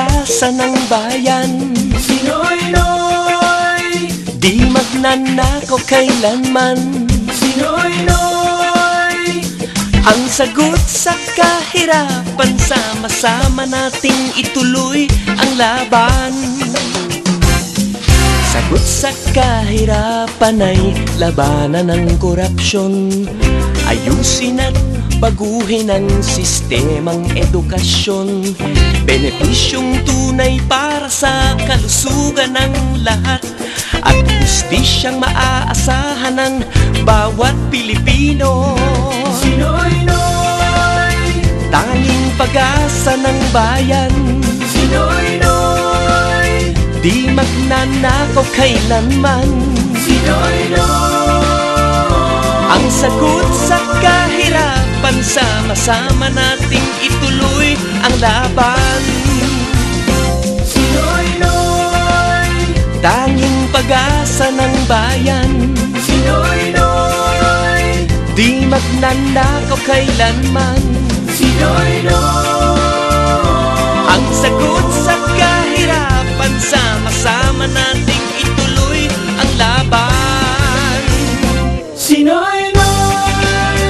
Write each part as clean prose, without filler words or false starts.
pag-asa ng bayan. Sinoy-noy, Di magnanakaw kailanman. Sinoy-noy, Ang sagot sa kahirapan, sama-sama nating ituloy ang laban. Sagot sa kahirapan ay labanan ng korupsyon. Ayusin at baguhin ang sistemang edukasyon. Benepisyong tunay para sa kalusugan ng lahat. At hustisyang maaasahan ng bawat Pilipino. Sinoy-noy, Tanging pag-asa ng bayan. Sinoy-noy, Di magnanakaw kailanman. Sinoy-noy, Ang sagot sa kahirapan, sama-sama nating ituloy ang laban. Sinoy-noy, Tanging pag-asa ng bayan. Sinoy-noy, Di magnanakaw kailanman. Sinoy-noy, Ang sagot sa kahirapan, sama-sama nating ituloy ang laban. Sinoy-noy,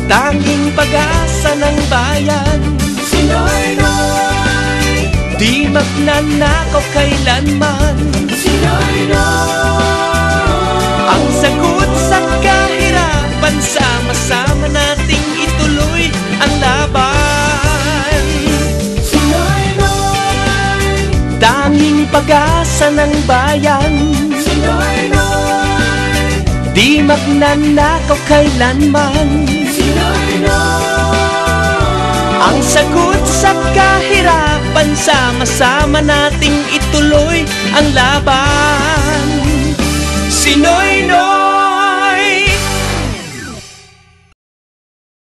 Tanging pag-asa ng bayan. Sinoy-noy, Di magnanakaw kailanman. Sinoy-noy, Ang sagot sa kahirapan, sama-sama nating ituloy ang laban. Sinoy-noy, Tanging pag-asa ng bayan. Sinoy-noy, Di magnanakaw kailanman. Sinoy-noy, Ang sagot sa kahirapan, sama-sama nating ituloy ang laban.